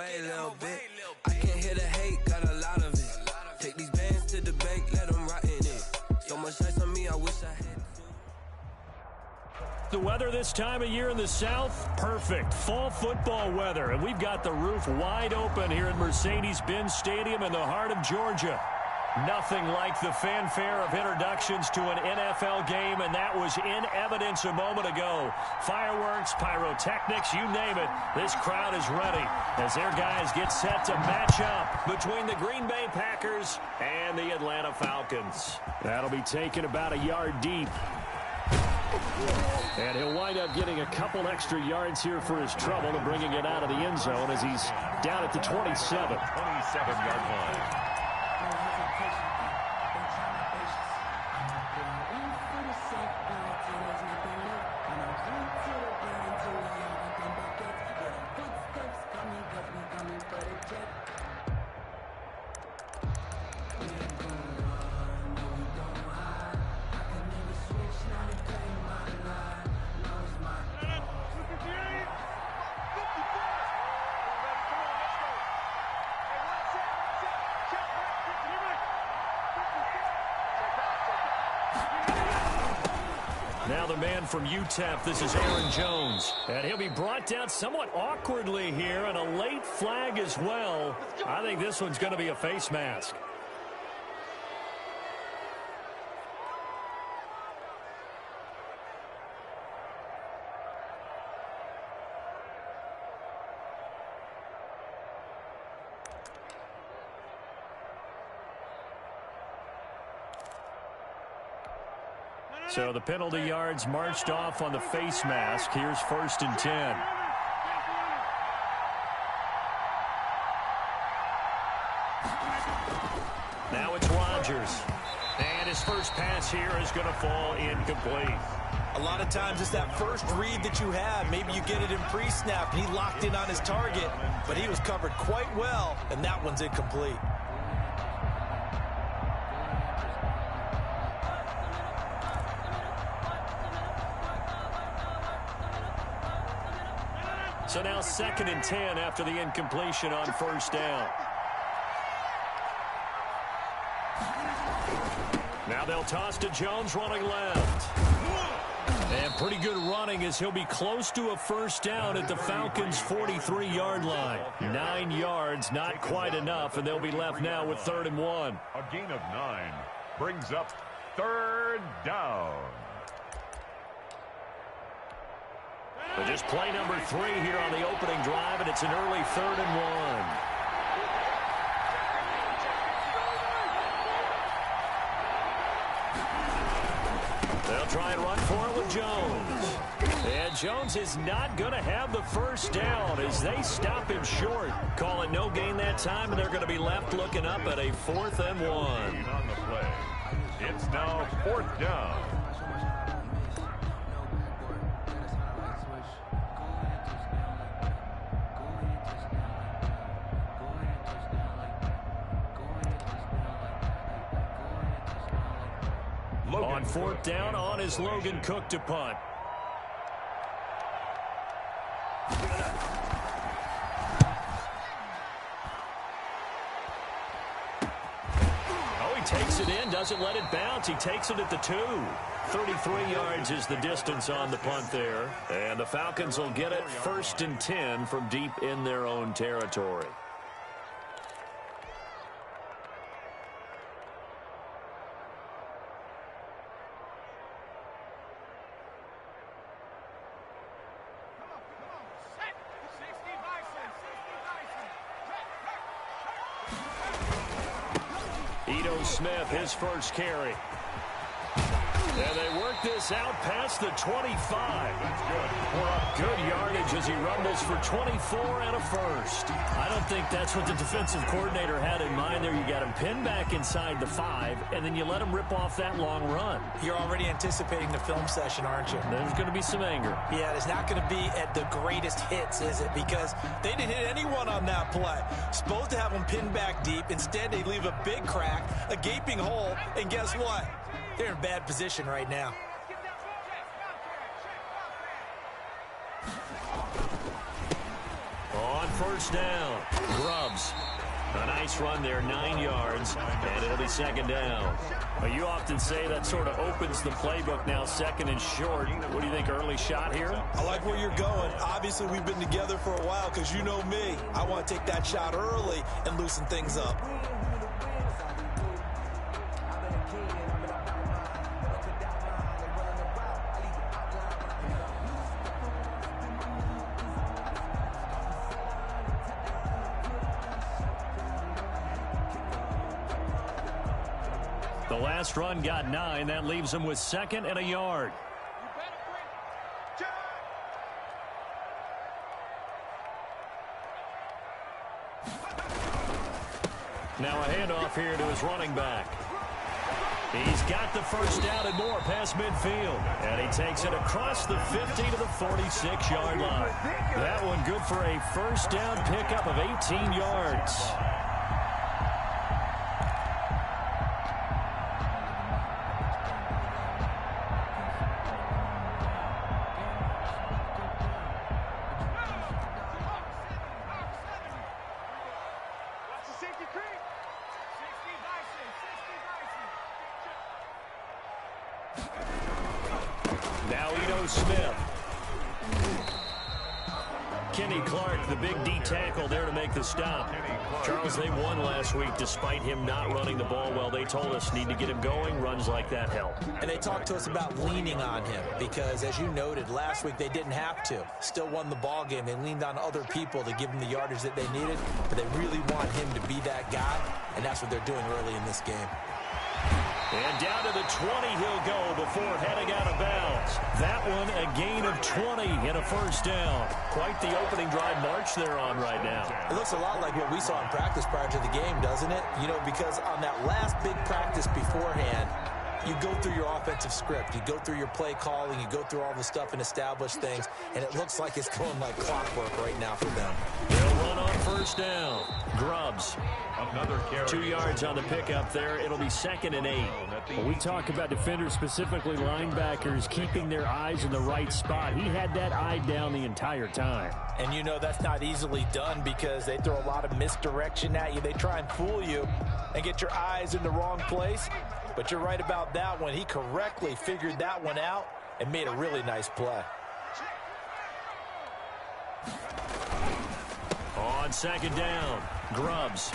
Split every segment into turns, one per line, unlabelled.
way, little bit. I can't hear the hate, got a lot of it. Take these bands to the bank, let them rot in it. So much ice on me, I wish I had.
The weather this time of year in the South, perfect. Fall football weather, and we've got the roof wide open here at Mercedes-Benz Stadium in the heart of Georgia. Nothing like the fanfare of introductions to an NFL game, and that was in evidence a moment ago. Fireworks, pyrotechnics, you name it. This crowd is ready as their guys get set to match up between the Green Bay Packers and the Atlanta Falcons. That'll be taken about a yard deep. And he'll wind up getting a couple extra yards here for his trouble and bringing it out of the end zone as he's down at the 27.
27-yard line.
Now the man from UTEP, this is Aaron Jones. And he'll be brought down somewhat awkwardly here, and a late flag as well. I think this one's going to be a face mask. So the penalty yards marched off on the face mask. Here's 1st and 10. Now it's Rodgers. And his first pass here is going to fall incomplete.
A lot of times it's that first read that you have. Maybe you get it in pre-snap, and he locked in on his target, but he was covered quite well, and that one's incomplete.
So now 2nd and 10 after the incompletion on 1st down. Now they'll toss to Jones running left. And pretty good running as he'll be close to a 1st down at the Falcons' 43-yard line. 9 yards, not quite enough, and they'll be left now with 3rd and 1.
A gain of 9 brings up 3rd down.
But just play number 3 here on the opening drive, and it's an early 3rd and 1. They'll try and run for it with Jones. And Jones is not going to have the 1st down as they stop him short. Call it no gain that time, and they're going to be left looking up at a 4th and 1.
On the play. It's now 4th down.
On 4th down, on is Logan Cook to punt. Oh, he takes it in, doesn't let it bounce. He takes it at the 2. 33 yards is the distance on the punt there. And the Falcons will get it 1st and 10 from deep in their own territory. Smith, his first carry. And they work this out past the 25. Good yardage as he rumbles for 24 and a 1st. I don't think that's what the defensive coordinator had in mind there. You got him pinned back inside the 5, and then you let him rip off that long run.
You're already anticipating the film session, aren't you?
There's going to be some anger.
Yeah, it's not going to be at the greatest hits, is it? Because they didn't hit anyone on that play. Supposed to have them pinned back deep. Instead, they leave a big crack, a gaping hole, and guess what? They're in bad position right now.
On 1st down. Grubbs. A nice run there, 9 yards, and it'll be second down.
Well, you often say that sort of opens the playbook now, second and short. What do you think, early shot here?
I like where you're going. Obviously, we've been together for a while because you know me. I want to take that shot early and loosen things up.
The last run got 9. That leaves him with second and a yard. Now a handoff here to his running back. He's got the first down and more past midfield. And he takes it across the 50 to the 46-yard line. That one good for a first down pickup of 18 yards. Smith. Kenny Clark, the big D tackle there to make the stop. Charles, they won last week despite him not running the ball well. They told us need to get him going. Runs like that help.
And they talked to us about leaning on him because, as you noted, last week they didn't have to. Still won the ball game. They leaned on other people to give them the yardage that they needed, but they really want him to be that guy, and that's what they're doing early in this game.
And down to the 20 he'll go before heading out of bounds. That one a gain of 20 and a first down. Quite the opening drive march they're on right now.
It looks a lot like what we saw in practice prior to the game, doesn't it? You know, because on that last big practice beforehand, you go through your offensive script. You go through your play calling. You go through all the stuff and establish things. And it looks like it's going like clockwork right now for them.
They'll run on first down. Grubbs.
Another carry.
2 yards on the pickup there. It'll be second and 8.
When we talk about defenders, specifically linebackers, keeping their eyes in the right spot. He had that eye down the entire time.
And you know that's not easily done because they throw a lot of misdirection at you. They try and fool you and get your eyes in the wrong place. But you're right about that one. He correctly figured that one out and made a really nice play.
On second down, Grubbs.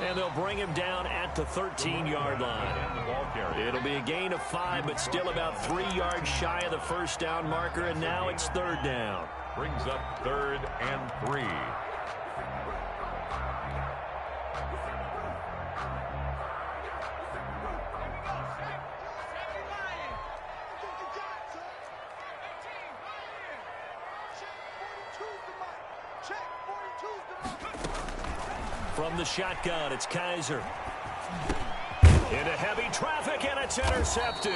And they'll bring him down at the 13-yard line. It'll be a gain of 5, but still about 3 yards shy of the first down marker, and now it's third down.
Brings up 3rd and 3.
From the shotgun, it's Kaiser. Into heavy traffic, and it's intercepted.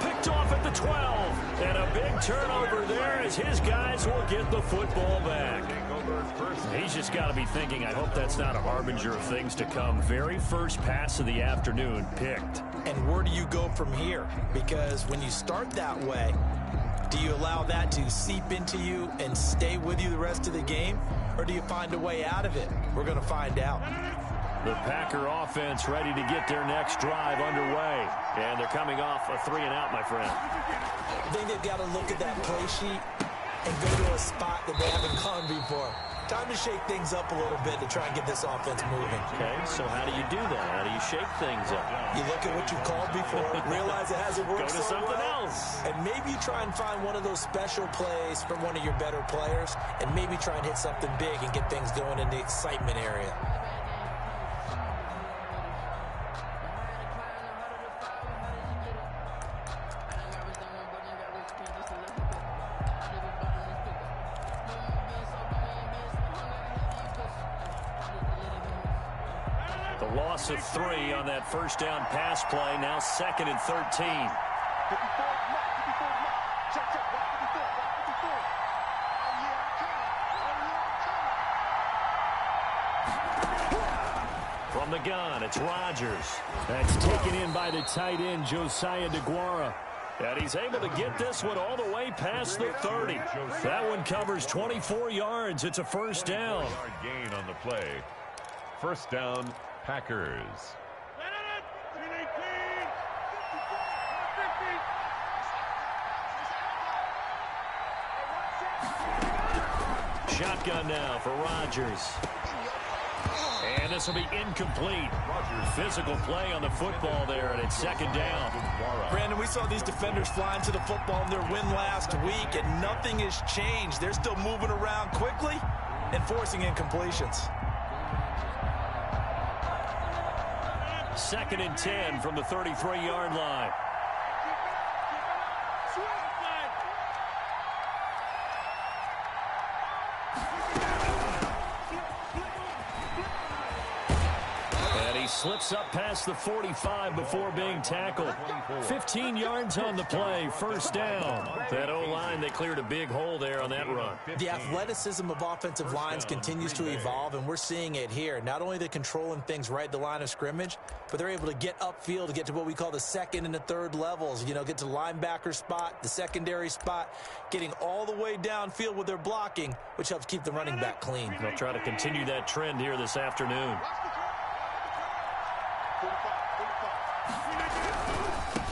Picked off at the 12. And a big turnover there as his guys will get the football back. He's just got to be thinking, I hope that's not a harbinger of things to come. Very first pass of the afternoon picked.
And where do you go from here? Because when you start that way, do you allow that to seep into you and stay with you the rest of the game? Or do you find a way out of it? We're going to find out.
The Packer offense ready to get their next drive underway. And they're coming off a 3-and-out, my friend.
I think they've got to look at that play sheet and go to a spot that they haven't gone before. Time to shake things up a little bit to try and get this offense moving.
Okay, so how do you do that? How do you shake things up?
You look at what you called before, realize it hasn't worked
Go to
so
something
well,
else.
and maybe try and find one of those special plays from one of your better players, and maybe try and hit something big and get things going in the excitement area.
Loss of 3 on that first down pass play. Now 2nd and 13. From the gun, it's Rodgers.
That's taken in by the tight end, Josiah DeGuara.
And he's able to get this one all the way past the 30. That one covers 24 yards. It's a first down.
Gain on the play. First down, Packers.
Shotgun now for Rodgers. And this will be incomplete. Physical play on the football there, and it's second down.
Brandon, we saw these defenders flying to the football in their win last week, and nothing has changed. They're still moving around quickly and forcing incompletions.
Second and 10 from the 33-yard line. Slips up past the 45 before being tackled. 15 yards on the play, first down. That O-line, they cleared a big hole there on that run.
The athleticism of offensive lines continues to evolve, and we're seeing it here. Not only are they controlling things right at the line of scrimmage, but they're able to get upfield to get to what we call the second and the third levels. You know, get to the linebacker spot, the secondary spot, getting all the way downfield with their blocking, which helps keep the running back clean.
They'll try to continue that trend here this afternoon.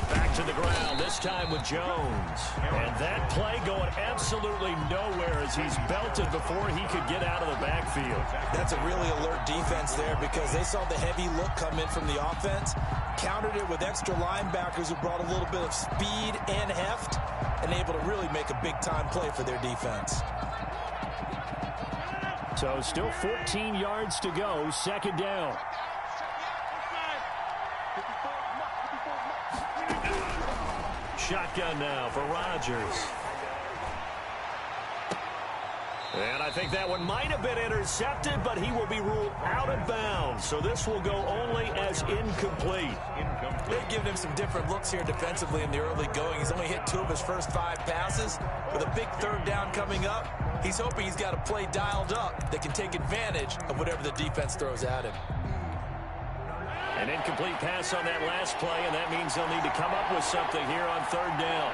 Back to the ground, this time with Jones. And that play going absolutely nowhere as he's belted before he could get out of the backfield.
That's a really alert defense there because they saw the heavy look come in from the offense, countered it with extra linebackers who brought a little bit of speed and heft, and able to really make a big-time play for their defense.
So still 14 yards to go, second down. Shotgun now for Rodgers. And I think that one might have been intercepted, but he will be ruled out of bounds. So this will go only as incomplete.
They've given him some different looks here defensively in the early going. He's only hit 2 of his first 5 passes. With a big third down coming up, he's hoping he's got a play dialed up that can take advantage of whatever the defense throws at him.
An incomplete pass on that last play, and that means they'll need to come up with something here on third down.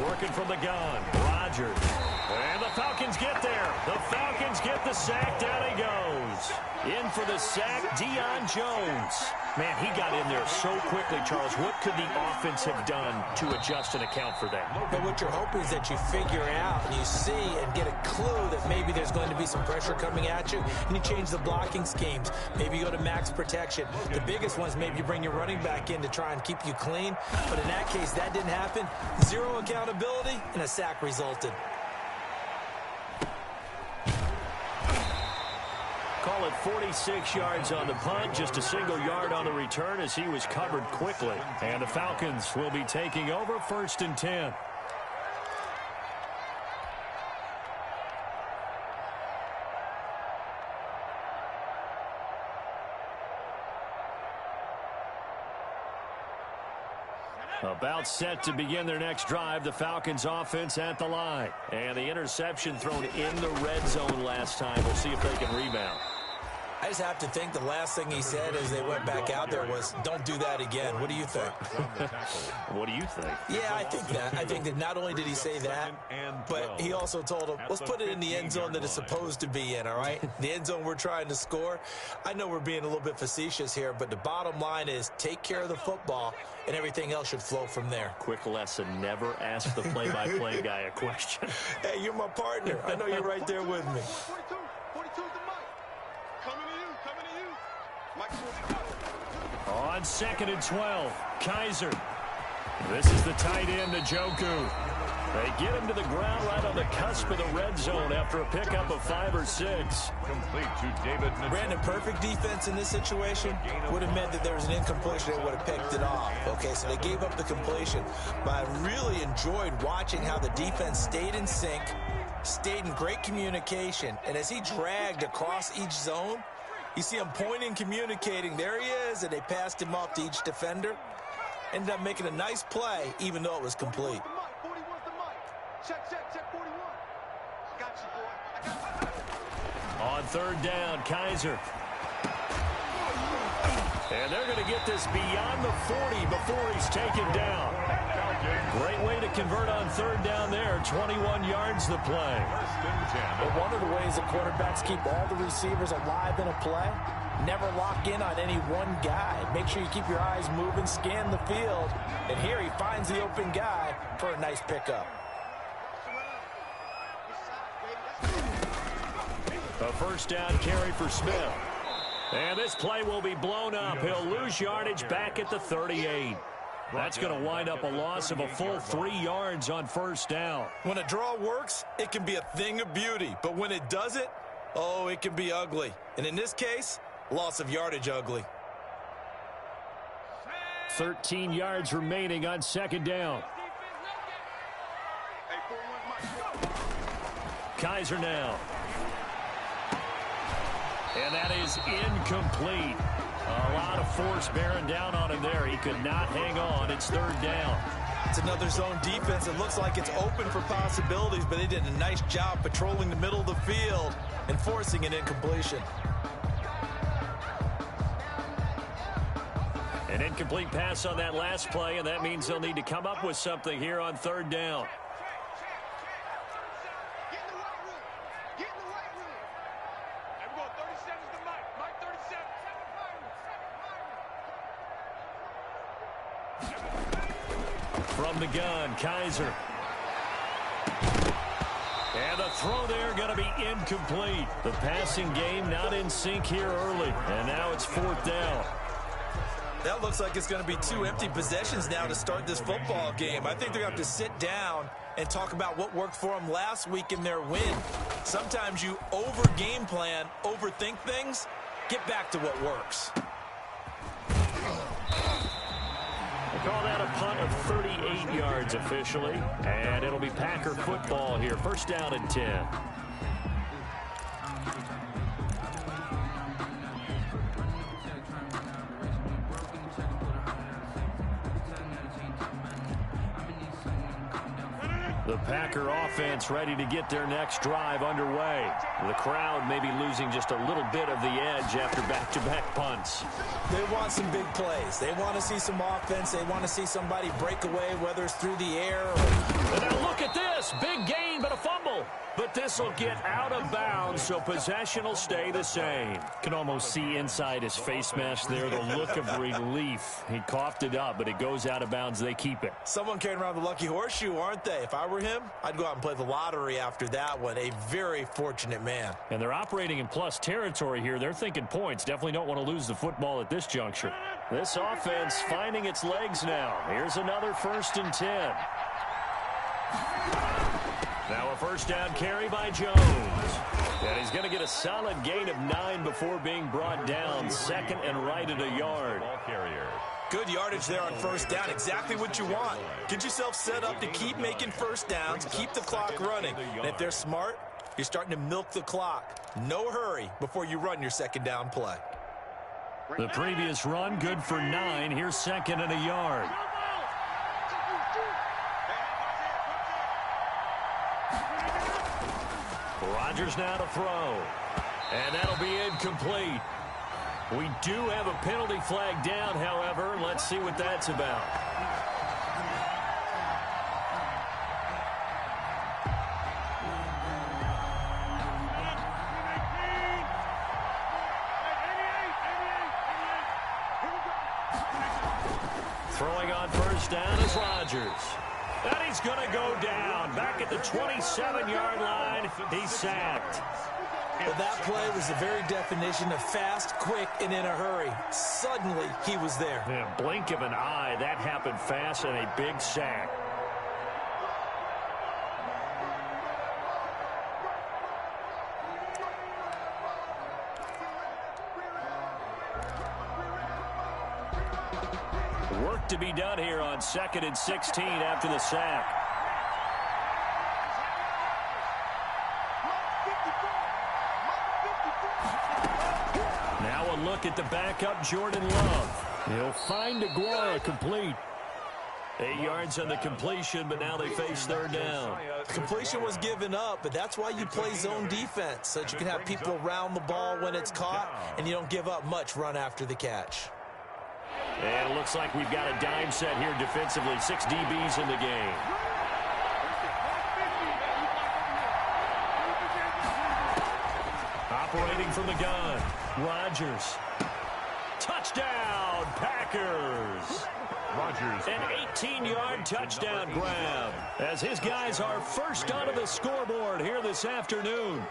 Working from the gun, Rodgers. And the Falcons get there. The Falcons get the sack. Down he goes. In for the sack, Deion Jones. Man, he got in there so quickly, Charles. What could the offense have done to adjust and account for that?
But what you're hoping is that you figure out and you see and get a clue that maybe there's going to be some pressure coming at you, and you change the blocking schemes. Maybe you go to max protection. The biggest one is maybe you bring your running back in to try and keep you clean. But in that case, that didn't happen. 0 accountability, and a sack resulted.
Call it 46 yards on the punt, just a single yard on the return as he was covered quickly. And the Falcons will be taking over, first and 10. About set to begin their next drive, the Falcons offense at the line. And the interception thrown in the red zone last time. We'll see if they can rebound.
I just have to think the last thing he said as they went back out there was, don't do that again. What do you think?
What do you think?
Yeah, I think that. I think that not only did he say that, but he also told him, let's put it in the end zone that it's supposed to be in, all right? The end zone we're trying to score. I know we're being a little bit facetious here, but the bottom line is take care of the football, and everything else should flow from there.
Quick lesson, never ask the play-by-play guy a question.
Hey, you're my partner. I know you're right there with me.
42 is the mic. Coming to you.
On second and 12, Kaiser. This is the tight end, Njoku. They get him to the ground right on the cusp of the red zone after a pickup of 5 or 6.
Complete to David Njoku.
Brandon, perfect defense in this situation would have meant that there was an incompletion. They would have picked it off. Okay, so they gave up the completion. But I really enjoyed watching how the defense stayed in sync, stayed in great communication, and as he dragged across each zone, you see him pointing, communicating. There he is, and they passed him off to each defender. Ended up making a nice play, even though it was complete.
41's the mic. Check 41. I got you, boy.
On third down, Kaiser. And they're going to get this beyond the 40 before he's taken down. Great way to convert on third down there. 21 yards the play.
But one of the ways that quarterbacks keep all the receivers alive in a play, never lock in on any one guy. Make sure you keep your eyes moving, scan the field. And here he finds the open guy for a nice pickup.
A first down carry for Smith. And this play will be blown up. He'll lose yardage back at the 38. That's going to wind up a loss of a full 3 yards on first down.
When a draw works, it can be a thing of beauty. But when it doesn't, oh, it can be ugly. And in this case, loss of yardage ugly.
13 yards remaining on second down. Kaiser now. And that is incomplete. A lot of force bearing down on him there. He could not hang on. It's third down.
It's another zone defense. It looks like it's open for possibilities, but they did a nice job patrolling the middle of the field and forcing an incompletion.
An incomplete pass on that last play, and that means they'll need to come up with something here on third down. From the gun, Kaiser. And the throw there going to be incomplete. The passing game not in sync here early. And now it's fourth down.
That looks like it's going to be 2 empty possessions now to start this football game. I think they're going to have to sit down and talk about what worked for them last week in their win. Sometimes you over-game plan, overthink things. Get back to what works.
Call that a punt of 38 yards officially, and it'll be Packer football here. First down and 10. The Packer offense ready to get their next drive underway. The crowd may be losing just a little bit of the edge after back-to-back punts.
They want some big plays. They want to see some offense. They want to see somebody break away, whether it's through the air or...
And now look at this. Big gain, but a fumble. But this will get out of bounds, so possession will stay the same. Can almost see inside his face mask there the look of relief. He coughed it up, but it goes out of bounds. They keep it.
Someone carrying around the lucky horseshoe, aren't they? If I were him, I'd go out and play the lottery after that one. A very fortunate man.
And they're operating in plus territory here. They're thinking points. Definitely don't want to lose the football at this juncture. This offense finding its legs now. Here's another first and 10. Now a first down carry by Jones. And he's going to get a solid gain of 9 before being brought down. Second and right at a yard.
Good yardage there on first down. Exactly what you want. Get yourself set up to keep making first downs, keep the clock running. And if they're smart, you're starting to milk the clock. No hurry before you run your second down play.
The previous run, good for 9. Here's second and a yard. Rodgers now to throw. And that'll be incomplete. We do have a penalty flag down, however. Let's see what that's about. Throwing on first down is Rodgers. And he's going to go down. Back at the 27-yard line, he's sacked.
Well, that play was the very definition of fast, quick, and in a hurry. Suddenly, he was there.
Yeah, blink of an eye, that happened fast and a big sack. Work to be done here on 2nd and 16 after the sack. Now a look at the backup, Jordan Love. He'll find Aguara complete. 8 yards on the completion, but now they face third down.
Completion was given up, but that's why you play zone defense, so that you can have people around the ball when it's caught, and you don't give up much run after the catch.
And it looks like we've got a dime set here defensively. 6 DBs in the game. Operating from the gun, Rodgers. Touchdown, Packers.
Rodgers.
An 18-yard touchdown grab as his guys are first onto the scoreboard here this afternoon.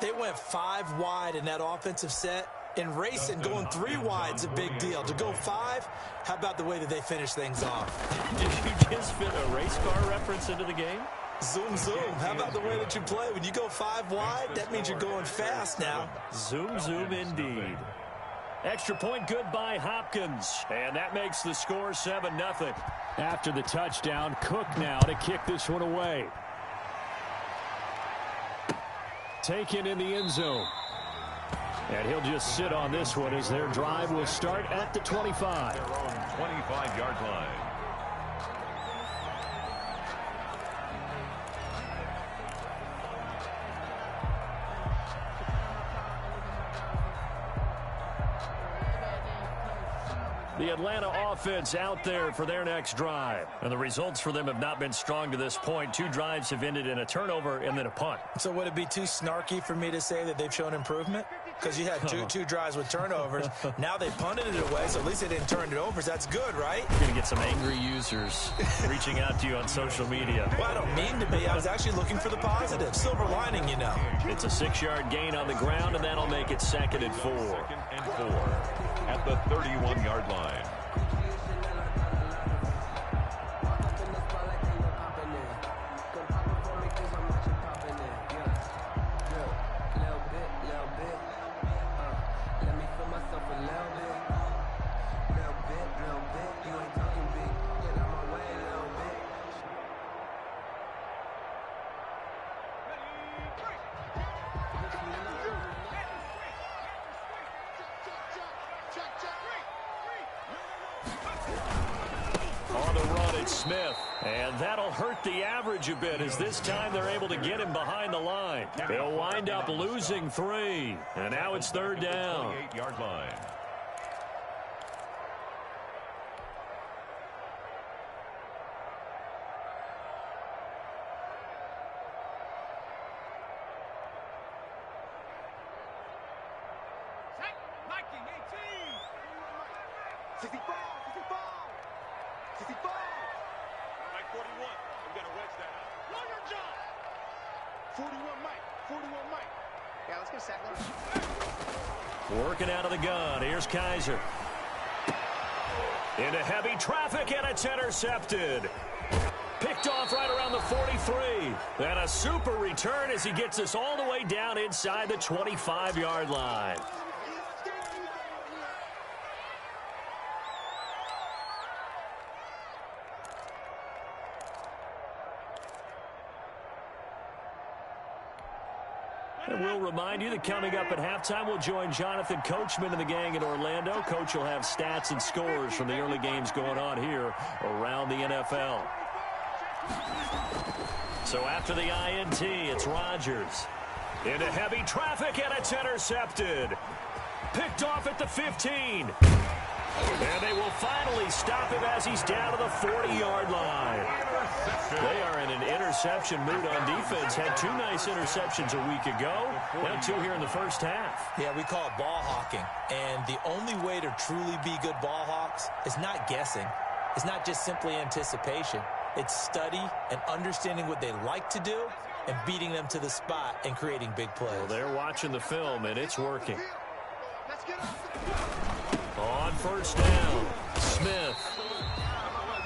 They went 5 wide in that offensive set. In racing, going 3 wide's a big deal. To go 5, how about the way that they finish things off?
Did you just fit a race car reference into the game?
Zoom, zoom. How about the way that you play? When you go 5 wide, that means you're going fast now.
Zoom, zoom indeed. Extra point good by Hopkins. And that makes the score 7-0.
After the touchdown, Cook now to kick this one away. Taken in the end zone. And he'll just sit on this one as their drive will start at the 25.
Their own 25-yard line.
The Atlanta offense out there for their next drive. And the results for them have not been strong to this point. 2 drives have ended in a turnover and then a punt.
So would it be too snarky for me to say that they've shown improvement? Because you had two drives with turnovers. Now they punted it away, so at least they didn't turn it over. So that's good, right?
You're going to get some angry users reaching out to you on social media.
Well, I don't mean to be. I was actually looking for the positive. Silver lining, you know.
It's a 6-yard gain on the ground, and that'll make it 2nd and 4.
2nd and 4 at the 31-yard line.
On the run, it's Smith. And that'll hurt the average a bit as this time they're able to get him behind the line. They'll wind up losing 3. And now it's 3rd down.
28-yard line.
Working out of the gun. Here's Kaiser. Into heavy traffic, and it's intercepted. Picked off right around the 43. And a super return as he gets us all the way down inside the 25-yard line. And we'll remind you that coming up at halftime, we'll join Jonathan Coachman and the gang in Orlando. Coach will have stats and scores from the early games going on here around the NFL. So after the INT, it's Rodgers. Into heavy traffic, and it's intercepted. Picked off at the 15. And they will finally stop him as he's down to the 40-yard line. They are in an interception mood on defense. Had 2 nice interceptions a week ago. Now 2 here in the first half.
Yeah, we call it ball hawking. And the only way to truly be good ball hawks is not guessing. It's not just simply anticipation. It's study and understanding what they like to do and beating them to the spot and creating big plays.
Well, they're watching the film, and it's working. On first down, Smith.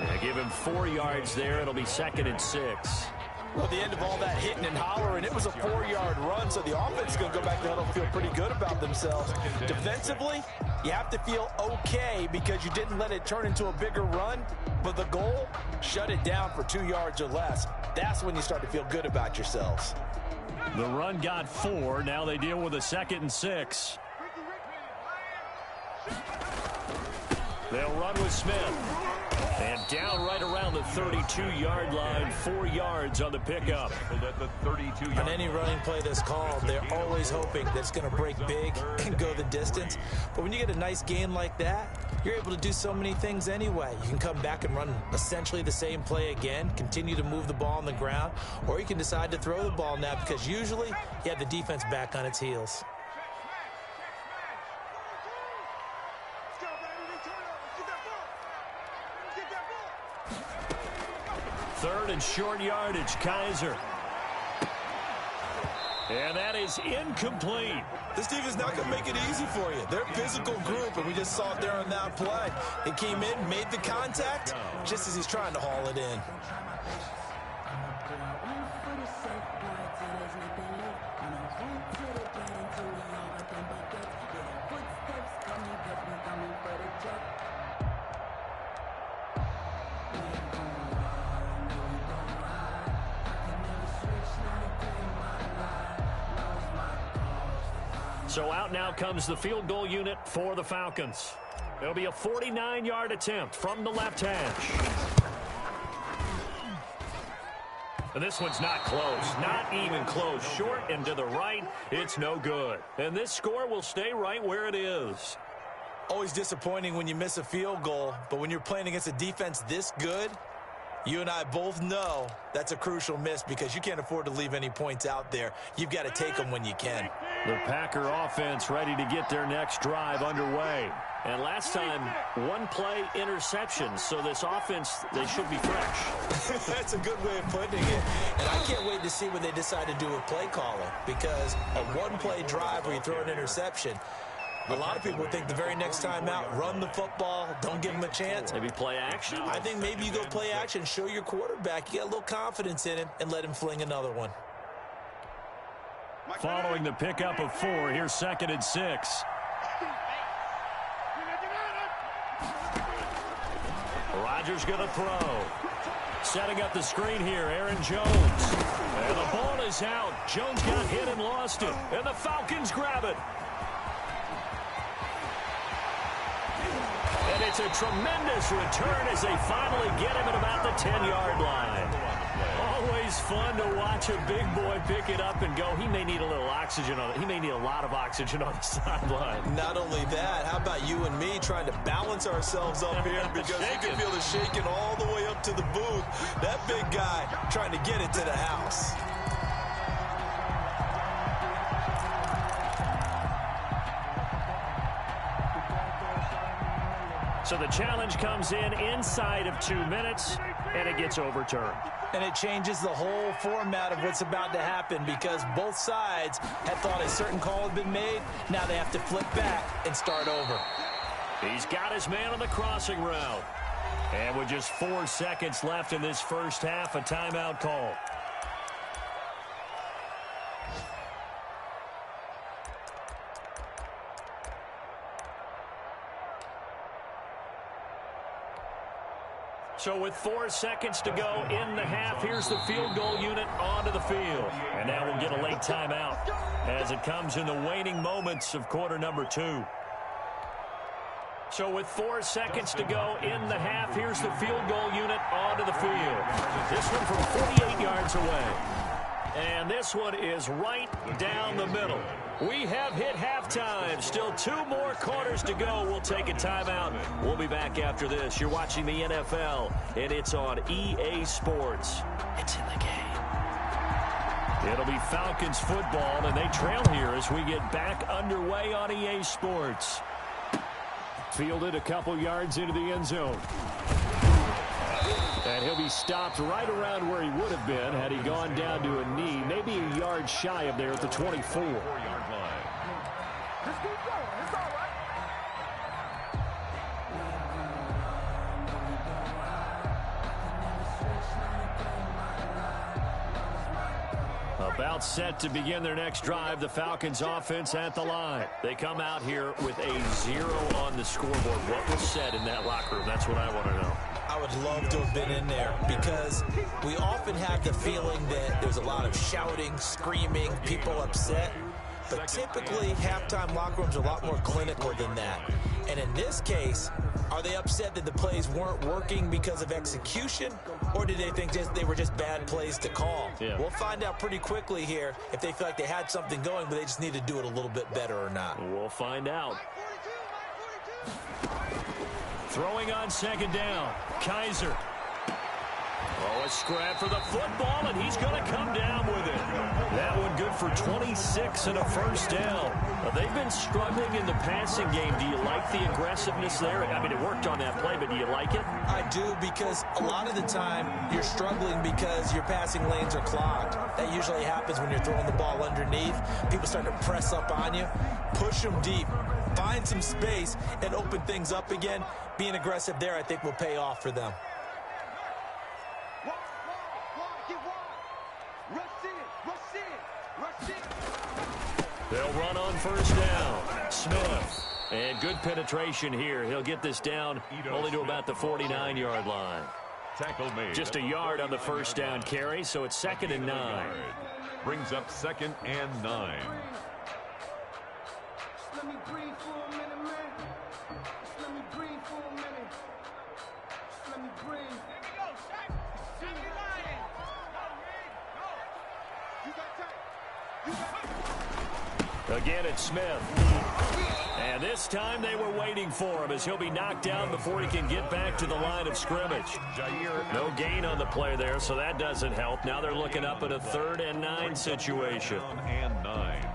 They give him 4 yards there. It'll be 2nd and 6.
Well, at the end of all that hitting and hollering, it was a 4-yard run, so the offense is going to go back to the huddle and feel pretty good about themselves. Defensively, you have to feel okay because you didn't let it turn into a bigger run, but the goal, shut it down for 2 yards or less. That's when you start to feel good about yourselves.
The run got 4. Now they deal with a 2nd and 6. They'll run with Smith. And down right around the 32-yard line, 4 yards on the pickup.
On any running play that's called, they're always hoping that it's going to break big and go the distance. But when you get a nice gain like that, you're able to do so many things anyway. You can come back and run essentially the same play again, continue to move the ball on the ground, or you can decide to throw the ball now because usually you have the defense back on its heels.
Third and short yardage, Kaiser. And that is incomplete.
This defense is not going to make it easy for you. They're a physical group, and we just saw it there on that play. It came in, made the contact, just as he's trying to haul it in.
So out now comes the field goal unit for the Falcons. It'll be a 49-yard attempt from the left hash. And this one's not close, not even close. Short and to the right, it's no good. And this score will stay right where it is.
Always disappointing when you miss a field goal, but when you're playing against a defense this good, you and I both know that's a crucial miss because you can't afford to leave any points out there. You've got to take them when you can.
The Packer offense ready to get their next drive underway. And last time, one-play interception, so this offense, they should be fresh.
That's a good way of putting it. And I can't wait to see what they decide to do with play calling because a one-play drive where you throw an interception, a lot of people think the very next time out, run the football, don't give them a chance.
Maybe play action?
I think maybe you go play action, show your quarterback, you got a little confidence in him, and let him fling another one.
Following the pickup of 4, here's 2nd and 6. Rodgers going to throw. Setting up the screen here, Aaron Jones. And the ball is out. Jones got hit and lost it. And the Falcons grab it. And it's a tremendous return as they finally get him at about the 10-yard line. Always fun to watch a big boy pick it up and go. He may need a little oxygen on it. He may need a lot of oxygen on the sideline.
Not only that, how about you and me trying to balance ourselves up here because you can feel the shaking all the way up to the booth. That big guy trying to get it to the house.
So the challenge comes in inside of 2 minutes, and it gets overturned.
And it changes the whole format of what's about to happen because both sides had thought a certain call had been made. Now they have to flip back and start over.
He's got his man on the crossing route. And with just 4 seconds left in this first half, a timeout call. So with 4 seconds to go in the half, here's the field goal unit onto the field. And now we'll get a late timeout as it comes in the waning moments of quarter number 2. So with 4 seconds to go in the half, here's the field goal unit onto the field. This one from 48 yards away. And this one is right down the middle. We have hit halftime. Still 2 more quarters to go. We'll take a timeout. We'll be back after this. You're watching the NFL, and it's on EA Sports. It's in the game. It'll be Falcons football, and they trail here as we get back underway on EA Sports. Fielded a couple yards into the end zone. And he'll be stopped right around where he would have been had he gone down to a knee, maybe a yard shy of there at the 24.
Just keep going. It's all right.
About set to begin their next drive, the Falcons offense at the line. They come out here with a 0 on the scoreboard. What was said in that locker room? That's what I want to know.
I would love to have been in there because we often have the feeling that there's a lot of shouting, screaming, people upset. But typically, halftime locker rooms are a lot more clinical than that. And in this case, are they upset that the plays weren't working because of execution? Or did they think they were just bad plays to call?
Yeah.
We'll find out pretty quickly here if they feel like they had something going, but they just need to do it a little bit better or not.
We'll find out. Throwing on second down. Kaiser. Oh, a scrap for the football, and he's going to come down with it. That one good for 26 and a first down. They've been struggling in the passing game. Do you like the aggressiveness there? I mean, it worked on that play, but do you like it?
I do, because a lot of the time you're struggling because your passing lanes are clogged. That usually happens when you're throwing the ball underneath. People start to press up on you. Push them deep. Find some space and open things up again. Being aggressive there, I think, will pay off for them.
They'll run on first down. Smith. And good penetration here. He'll get this down only to about the 49-yard line.
Tackle made.
Just a yard on the first down carry, so it's 2nd and 9.
Brings up 2nd and 9.
Let me breathe for a minute, man. Let me breathe for a minute. Let me breathe. Here we go, Shaq. Shaq the Lions. Go, Reed. Go. You got time. You got time.
Again, it's Smith. And this time they were waiting for him as he'll be knocked down before he can get back to the line of scrimmage. No gain on the play there, so that doesn't help. Now they're looking up at a 3rd and 9 situation.
3rd and 9.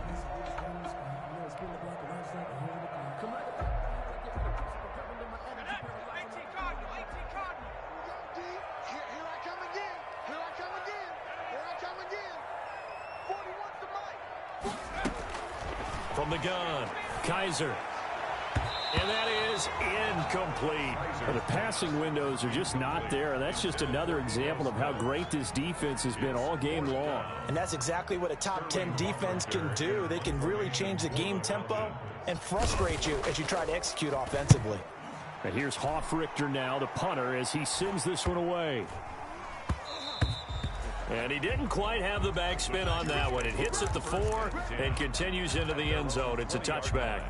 From the gun, Kaiser. And that is incomplete.
Well, the passing windows are just not there, and that's just another example of how great this defense has been all game long.
And that's exactly what a top 10 defense can do. They can really change the game tempo and frustrate you as you try to execute offensively.
And here's Hofrichter now, the punter, as he sends this one away.
And he didn't quite have the backspin on that one. It hits at the 4 and continues into the end zone. It's a touchback.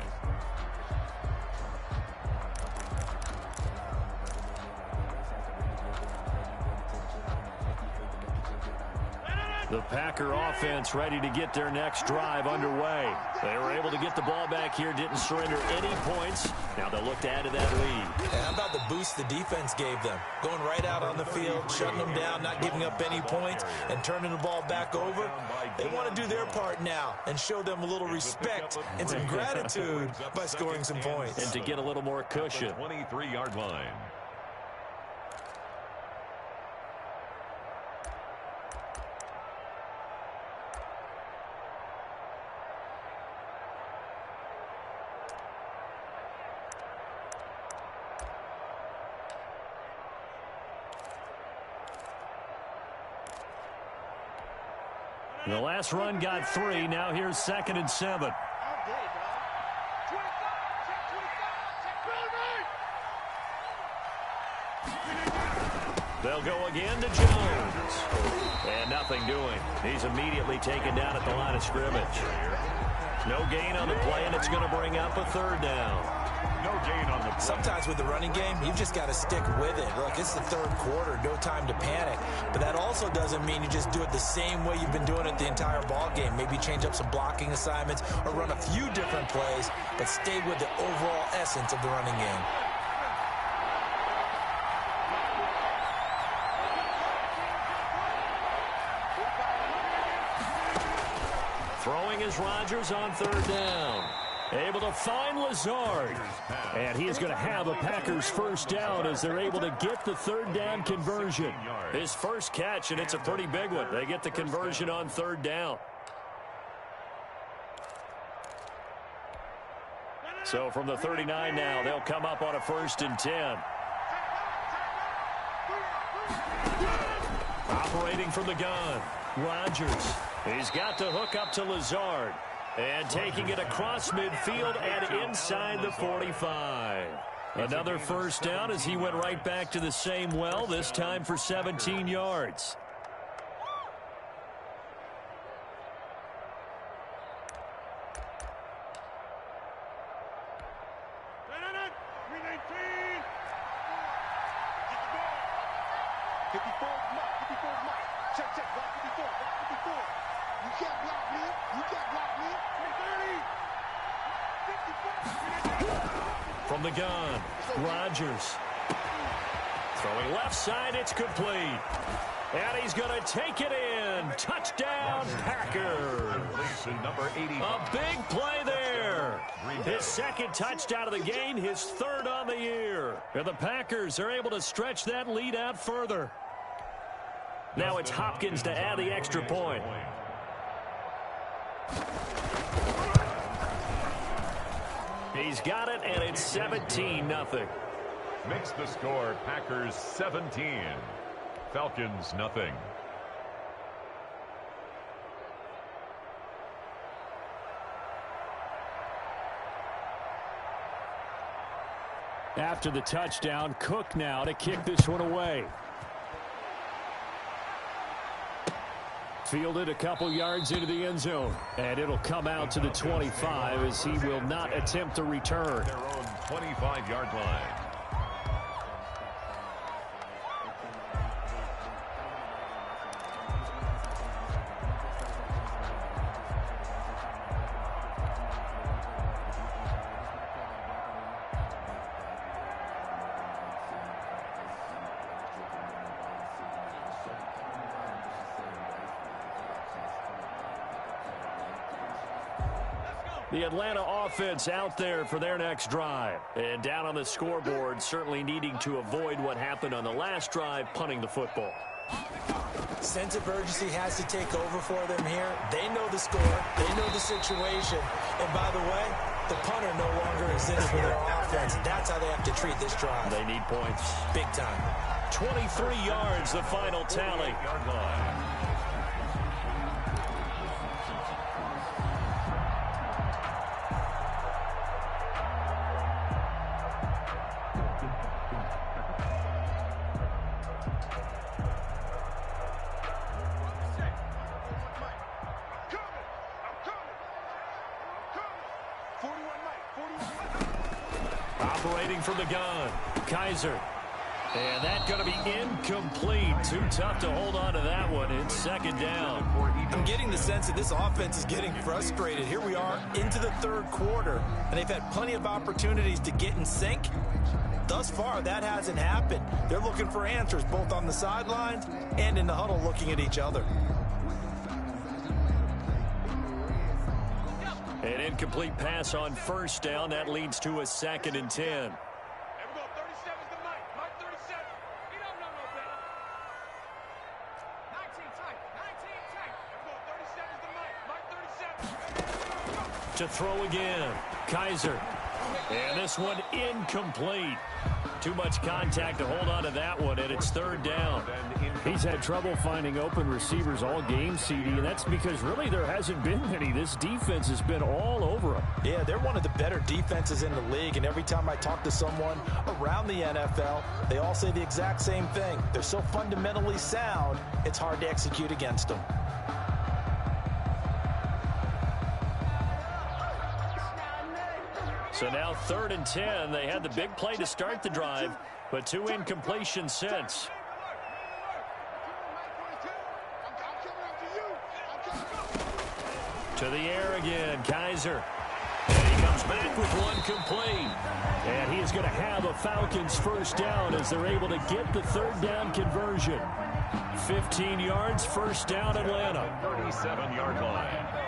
The Packer offense ready to get their next drive underway. They were able to get the ball back here, didn't surrender any points. Now they'll look to add to that lead.
And how about the boost the defense gave them? Going right out on the field, shutting them down, not giving up any points, and turning the ball back over. They want to do their part now and show them a little respect and some gratitude by scoring some points.
And to get a little more cushion.
23-yard line.
The last run got 3. Now here's 2nd and 7. They'll go again to Jones. And nothing doing. He's immediately taken down at the line of scrimmage. No gain on the play, and it's going to bring up a 3rd down.
No gain on the play.
Sometimes with the running game, you've just got to stick with it. Look, it's the 3rd quarter, no time to panic. But that also doesn't mean you just do it the same way you've been doing it the entire ball game. Maybe change up some blocking assignments or run a few different plays, but stay with the overall essence of the running game.
Throwing is Rodgers on 3rd down. Able to find Lazard. And he is going to have a Packers first down as they're able to get the 3rd down conversion. His first catch, and it's a pretty big one. They get the conversion on 3rd down. So from the 39 now, they'll come up on a 1st and 10. Operating from the gun, Rodgers. He's got the hook up to Lazard. And taking it across midfield and inside the 45. Another first down as he went right back to the same well, this time for 17 yards. From the gun. Rodgers. Throwing left side, it's complete. And he's going to take it in. Touchdown, Packers.
Number 80.
A big play there. His second touchdown of the game, his third on the year. And the Packers are able to stretch that lead out further. Now it's Hopkins to add the extra point. He's got it, and it's 17-0.
Makes the score Packers 17. Falcons nothing.
After the touchdown, Cook now to kick this one away. Fielded a couple yards into the end zone. And it'll come out to the 25 as he will not attempt to return.
Their own 25-yard line.
The Atlanta offense out there for their next drive. And down on the scoreboard, certainly needing to avoid what happened on the last drive, punting the football.
Sense of urgency has to take over for them here. They know the score. They know the situation. And by the way, the punter no longer exists for their offense. That's how they have to treat this drive.
They need points.
Big time.
23 yards, the final tally.
Yard line.
Operating from the gun, Kaiser. And that's going to be incomplete. Too tough to hold on to that one. It's second down.
I'm getting the sense that this offense is getting frustrated. Here we are into the third quarter, and they've had plenty of opportunities to get in sync. Thus far, that hasn't happened. They're looking for answers both on the sidelines and in the huddle looking at each other.
An incomplete pass on first down. That leads to a 2nd and 10. To throw again, Kaiser. And this one incomplete. Too much contact to hold on to that one, and it's third down.
He's had trouble finding open receivers all game, CD, and that's because really there hasn't been many. This defense has been all over him.
Yeah, they're one of the better defenses in the league, and every time I talk to someone around the NFL, they all say the exact same thing. They're so fundamentally sound, it's hard to execute against them.
So now 3rd and 10. They had the big play to start the drive, but 2 incompletions since. To the air again, Kaiser. And he comes back with one complete. And he is going to have a Falcons first down as they're able to get the third down conversion. 15 yards, first down, Atlanta.
37-yard line.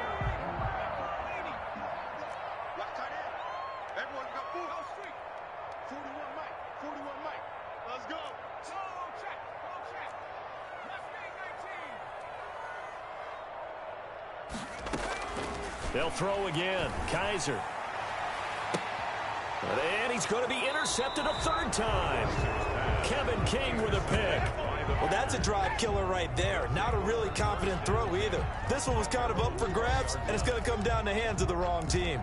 They'll throw again. Kaiser. And he's going to be intercepted a third time. Kevin King with a pick.
Well, that's a drive killer right there. Not a really confident throw either. This one was kind of up for grabs, and it's going to come down the hands of the wrong team.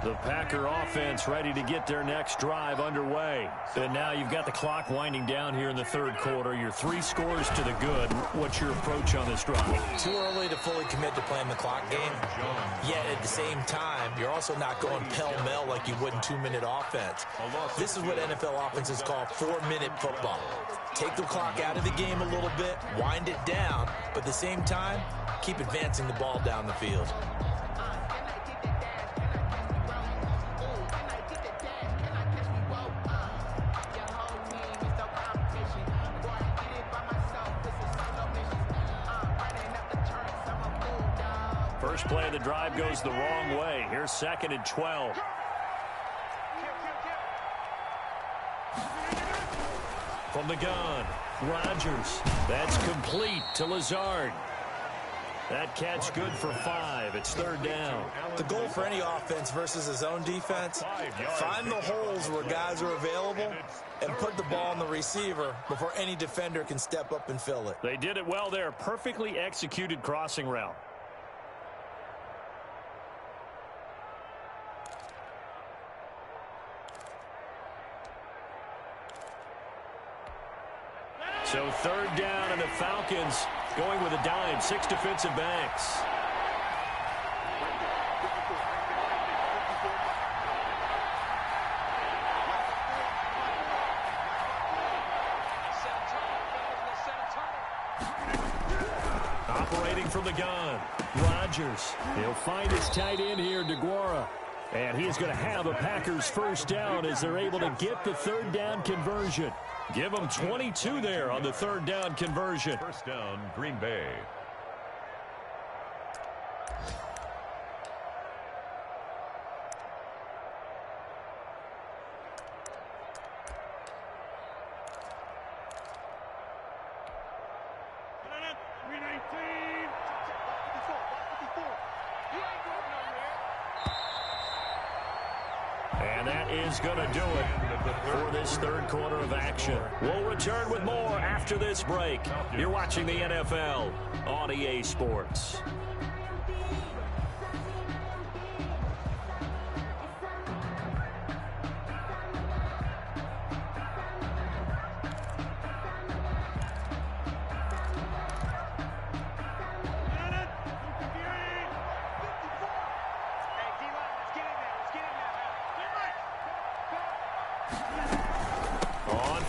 The Packer offense ready to get their next drive underway. And now you've got the clock winding down here in the third quarter. Your 3 scores to the good. What's your approach on this drive?
Too early to fully commit to playing the clock game. Yet at the same time, you're also not going pell-mell like you would in 2-minute offense. This is what NFL offenses call 4-minute football. Take the clock out of the game a little bit, wind it down, but at the same time, keep advancing the ball down the field.
First play of the drive goes the wrong way. Here's 2nd and 12. From the gun, Rodgers. That's complete to Lazard. That catch good for 5. It's 3rd down.
The goal for any offense versus his own defense, find the holes where guys are available and put the ball on the receiver before any defender can step up and fill it.
They did it well there. Perfectly executed crossing route. So 3rd down, and the Falcons going with a dime. 6 defensive backs. Operating from the gun, Rodgers. He'll find his tight end here, DeGuara. And he is going to have a Packers first down as they're able to get the 3rd down conversion. Give them 22 there on the 3rd down conversion.
First down, Green Bay.
And that is going to do it for this 3rd quarter of action. We'll return with more after this break. You're watching the NFL on EA Sports.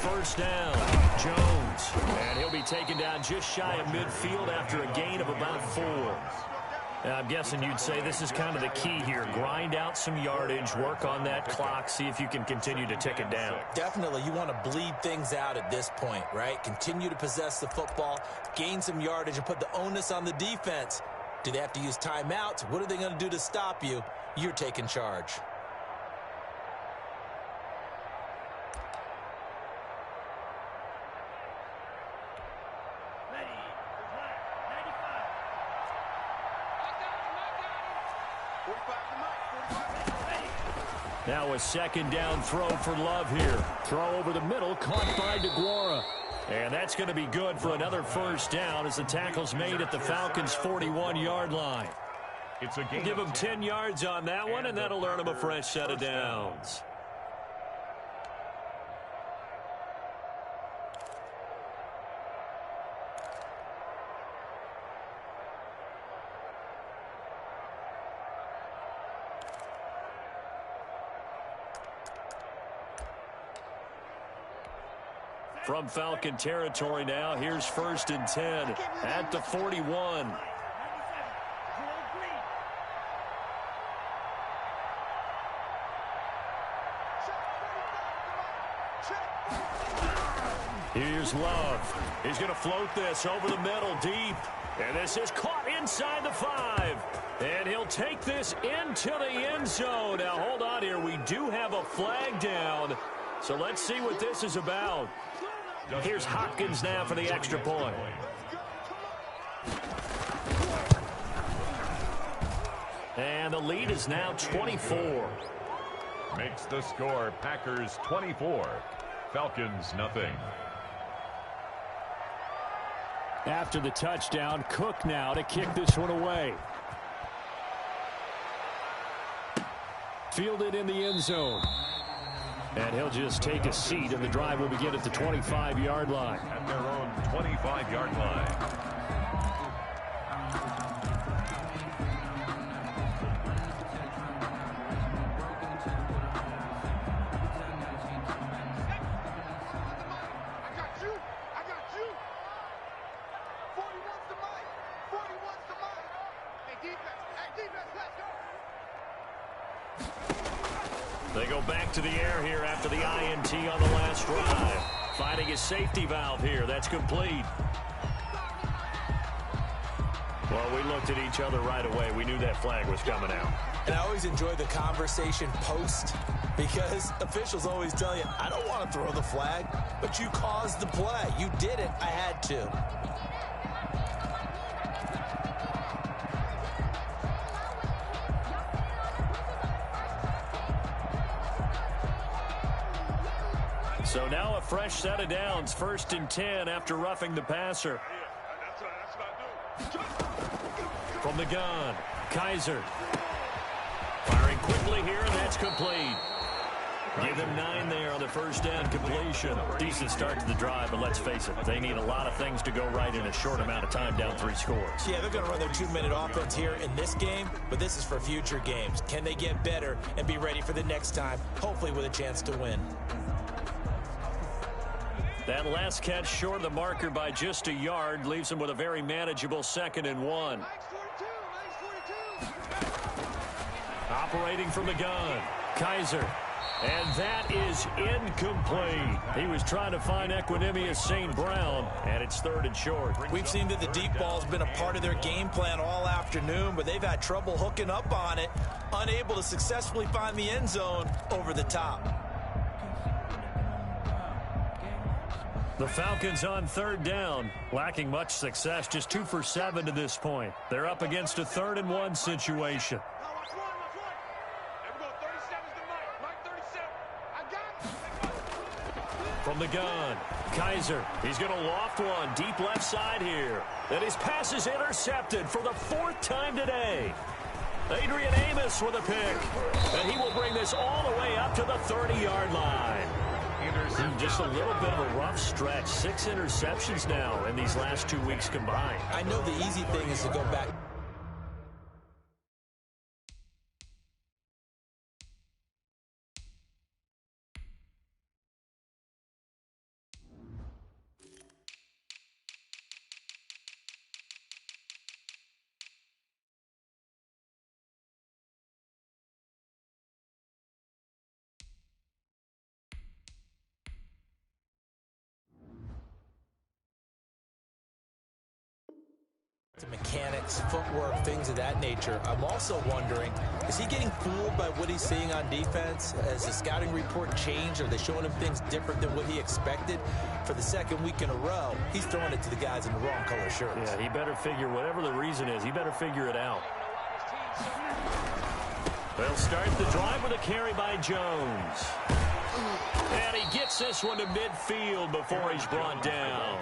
First down, Jones. And he'll be taken down just shy of midfield after a gain of about 4. Now, I'm guessing you'd say this is kind of the key here. Grind out some yardage, work on that clock, see if you can continue to tick it down.
Definitely, you want to bleed things out at this point, right? Continue to possess the football, gain some yardage, and put the onus on the defense. Do they have to use timeouts? What are they going to do to stop you? You're taking charge.
Now a 2nd down throw for Love here. Throw over the middle, caught by DeGuara. And that's going to be good for another first down as the tackle's made at the Falcons' 41-yard line. Give them 10 yards on that one, and that'll earn them a fresh set of downs. From Falcon territory now, here's 1st and 10 at the 41. Here's Love. He's going to float this over the middle deep. And this is caught inside the 5. And he'll take this into the end zone. Now, hold on here. We do have a flag down. So let's see what this is about. Here's Hopkins now for the extra point. And the lead is now 24.
Makes the score Packers 24, Falcons nothing.
After the touchdown, Cook now to kick this one away.
Fielded in the end zone. And he'll just take a seat, and the drive will begin at the 25-yard line.
At their own 25-yard line.
They go back to the air here after the INT on the last drive. Finding his safety valve here. That's complete. Well, we looked at each other right away. We knew that flag was coming out.
And I always enjoy the conversation post because officials always tell you, I don't want to throw the flag, but you caused the play. You did it. I had to.
So now a fresh set of downs, 1st and 10 after roughing the passer. From the gun, Kaiser. Firing quickly here, and that's complete. Give him 9 there on the first down completion. Decent start to the drive, but let's face it, they need a lot of things to go right in a short amount of time, down 3 scores.
Yeah, they're going to run their 2-minute offense here in this game, but this is for future games. Can they get better and be ready for the next time, hopefully with a chance to win?
That last catch short of the marker by just a yard leaves him with a very manageable 2nd and 1. Operating from the gun, Kaiser. And that is incomplete. He was trying to find Equinemius St. Brown, and it's 3rd and short.
We've seen that the deep ball's been a part of their game plan all afternoon, but they've had trouble hooking up on it, unable to successfully find the end zone over the top.
The Falcons on 3rd down, lacking much success, just 2 for 7 to this point. They're up against a 3rd and 1 situation. From the gun, Kaiser. He's going to loft one deep left side here. And his pass is intercepted for the 4th time today. Adrian Amos with a pick. And he will bring this all the way up to the 30-yard line. Just a little bit of a rough stretch. 6 interceptions now in these last 2 weeks combined.
I know the easy thing is to go back. To mechanics, footwork, things of that nature. I'm also wondering, is he getting fooled by what he's seeing on defense? Has the scouting report changed? Are they showing him things different than what he expected? For the 2nd week in a row, he's throwing it to the guys in the wrong color shirts.
Yeah, he better figure, whatever the reason is, he better figure it out. They'll start the drive with a carry by Jones. And he gets this one to midfield before he's brought down.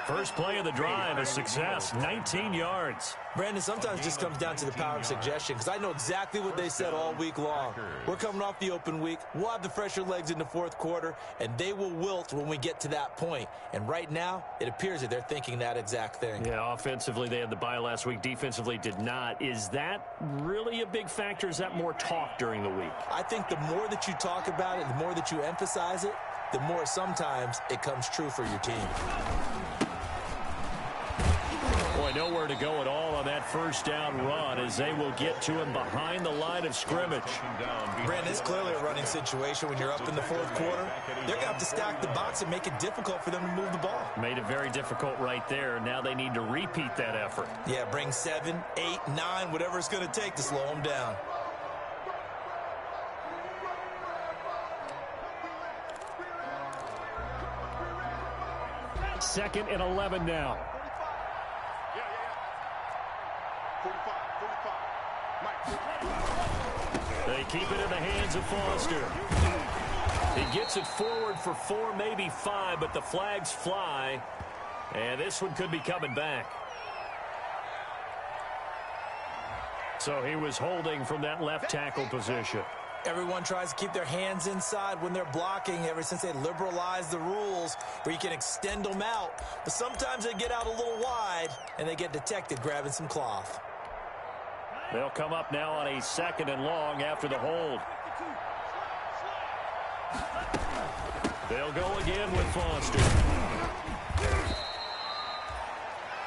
First play of the drive, a success, 19 yards.
Brandon, sometimes it just comes down to the power of suggestion, because I know exactly what they said all week long. We're coming off the open week. We'll have the fresher legs in the 4th quarter, and they will wilt when we get to that point. And right now, it appears that they're thinking that exact thing.
Yeah, offensively, they had the bye last week. Defensively, did not. Is that really a big factor? Is that more talk during the week?
I think the more that you talk about it, the more that you emphasize it, the more sometimes it comes true for your team.
Boy, nowhere to go at all on that first down run as they will get to him behind the line of scrimmage.
Brandon, it's clearly a running situation when you're up in the 4th quarter. They're going to have to stack the box and make it difficult for them to move the ball.
Made it very difficult right there. Now they need to repeat that effort.
Yeah, bring 7, 8, 9, whatever it's going to take to slow them down.
Second and 11 now. They keep it in the hands of Foster. He gets it forward for 4, maybe 5, but the flags fly. And this one could be coming back. So he was holding from that left tackle position.
Everyone tries to keep their hands inside when they're blocking ever since they liberalized the rules where you can extend them out. But sometimes they get out a little wide, and they get detected grabbing some cloth.
They'll come up now on a 2nd and long after the hold. They'll go again with Foster.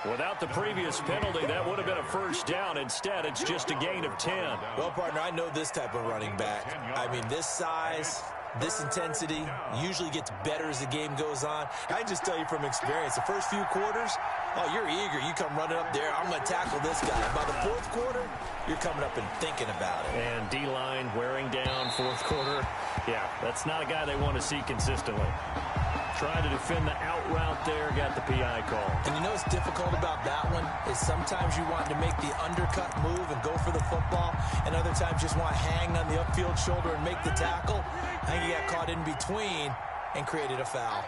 Without the previous penalty, that would have been a first down. Instead, it's just a gain of 10.
Well, partner, I know this type of running back. I mean, this size, this intensity usually gets better as the game goes on. I can just tell you from experience, the first few quarters, oh, you're eager. You come running up there, I'm going to tackle this guy. By the 4th quarter, you're coming up and thinking about it.
And D-line wearing down 4th quarter. Yeah, that's not a guy they want to see consistently. Trying to defend the out route there, got the PI call.
And you know what's difficult about that one is sometimes you want to make the undercut move and go for the football, and other times just want to hang on the upfield shoulder and make the tackle. I think he got caught in between and created a foul.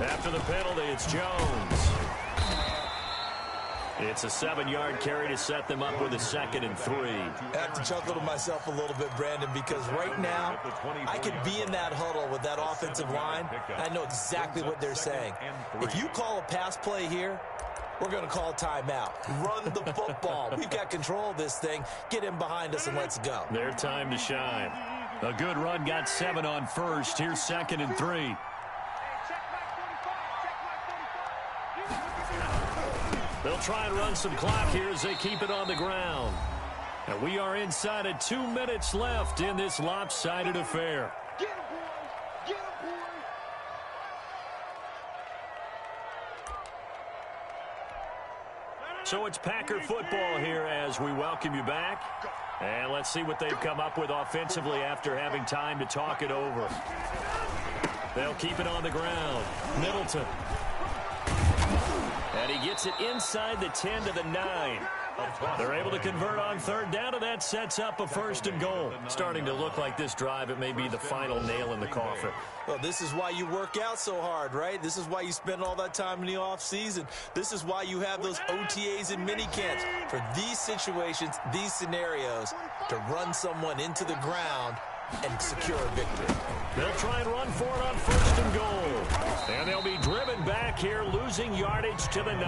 After the penalty, it's Jones. It's a 7-yard carry to set them up with a 2nd and 3.
I have to chuckle to myself a little bit, Brandon, because right now I could be in that huddle with that offensive line. I know exactly what they're saying. If you call a pass play here, we're going to call timeout. Run the football. We've got control of this thing. Get him behind us and let's go.
Their time to shine. A good run got 7 on first. Here's 2nd and 3. They'll try and run some clock here as they keep it on the ground. And we are inside of 2 minutes left in this lopsided affair.
Get him, boys! Get him, boys!
So it's Packer football here as we welcome you back. And let's see what they've come up with offensively after having time to talk it over. They'll keep it on the ground. Middleton. And he gets it inside the 10 to the 9. They're able to convert on 3rd down, and that sets up a 1st and goal. Starting to look like this drive, it may be the final nail in the coffin.
Well, this is why you work out so hard, right? This is why you spend all that time in the offseason. This is why you have those OTAs and mini camps. For these situations, these scenarios, to run someone into the ground and secure a victory.
They'll try and run for it on 1st and goal. And they'll be driven back here, losing yardage to the 9.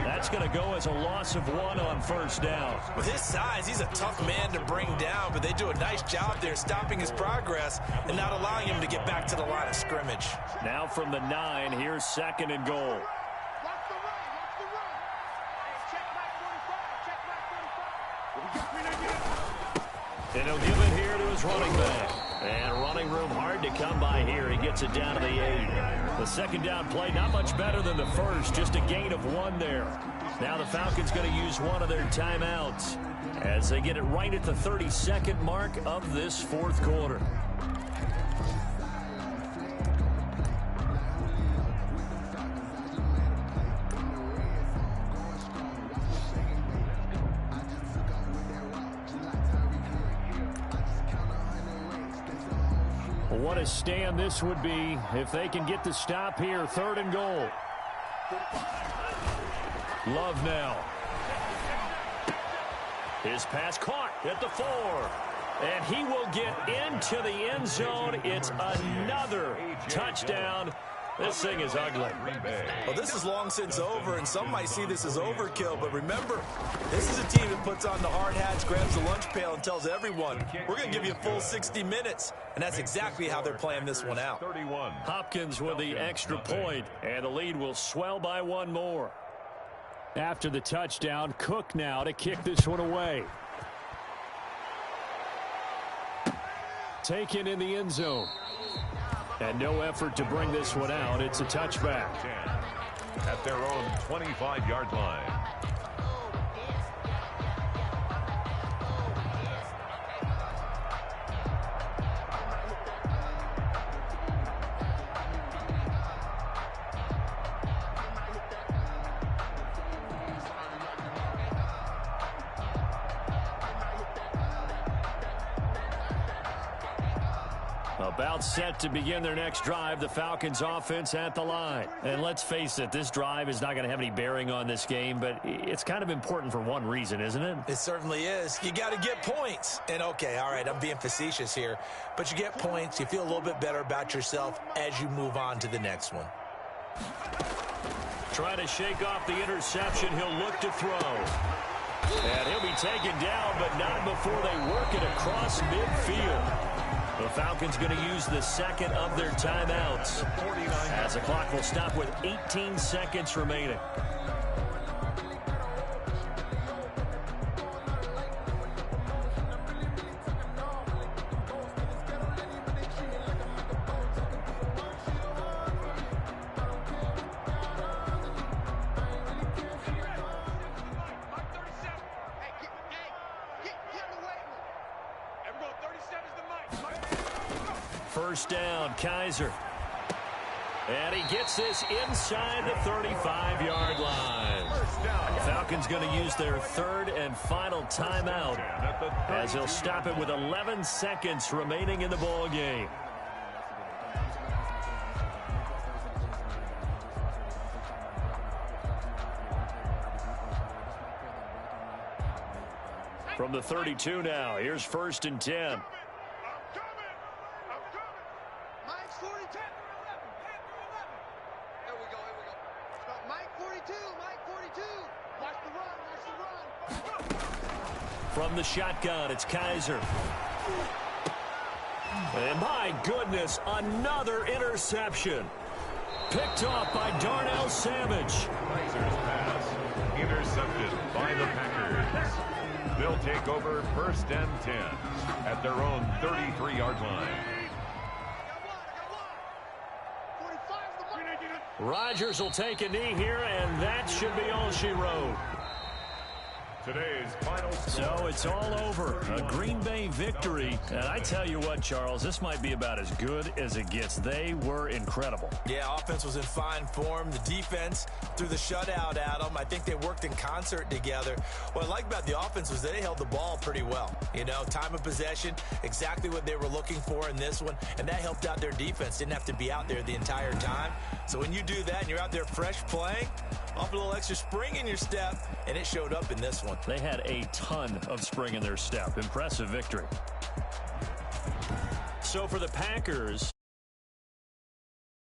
That's going to go as a loss of 1 on 1st down.
With his size, he's a tough man to bring down, but they do a nice job there stopping his progress and not allowing him to get back to the line of scrimmage.
Now from the 9, here's 2nd and goal.
Watch the run! Watch the run! Hey, check back 45! Check back 45!
And he'll give it here to his running back. And running room hard to come by here. He gets it down to the 8. The 2nd down play, not much better than the first. Just a gain of 1 there. Now the Falcons going to use one of their timeouts as they get it right at the 32nd mark of this 4th quarter. What a stand this would be if they can get the stop here. 3rd and goal. Love now. His pass caught at the 4. And he will get into the end zone. It's another touchdown. This thing is ugly.
Well, this is long since over, and some might see this as overkill. But remember, this is a team that puts on the hard hats, grabs the lunch pail, and tells everyone, we're going to give you a full 60 minutes. And that's exactly how they're playing this one out.
Hopkins with the extra point, and the lead will swell by 1 more. After the touchdown, Cook now to kick this one away. Taken in the end zone. And no effort to bring this one out. It's a touchback.
At their own 25-yard line.
About set to begin their next drive, the Falcons offense at the line. And let's face it, this drive is not going to have any bearing on this game, but it's kind of important for one reason, isn't it?
It certainly is. You got to get points. And okay, all right, I'm being facetious here, but you get points, you feel a little bit better about yourself as you move on to the next one.
Trying to shake off the interception, he'll look to throw. And he'll be taken down, but not before they work it across midfield. The Falcons going to use the second of their timeouts as the clock will stop with 18 seconds remaining. First down, Kaiser. And he gets this inside the 35-yard line. The Falcons going to use their third and final timeout as they'll stop it with 11 seconds remaining in the ball game. From the 32 now, here's 1st and 10. From the shotgun, it's Kaiser. And my goodness, another interception. Picked off by Darnell Savage.
Kaiser's pass intercepted by the Packers. They'll take over 1st and 10 at their own 33-yard line.
Rodgers will take a knee here, and that should be all she wrote.
Today's final score.
So it's all over. A Green Bay victory. And I tell you what, Charles, this might be about as good as it gets. They were incredible.
Yeah, offense was in fine form. The defense threw the shutout at them. I think they worked in concert together. What I like about the offense was they held the ball pretty well. You know, time of possession, exactly what they were looking for in this one. And that helped out their defense. Didn't have to be out there the entire time. So when you do that and you're out there fresh playing, off a little extra spring in your step, and it showed up in this one.
They had a ton of spring in their step. Impressive victory. So for the Packers,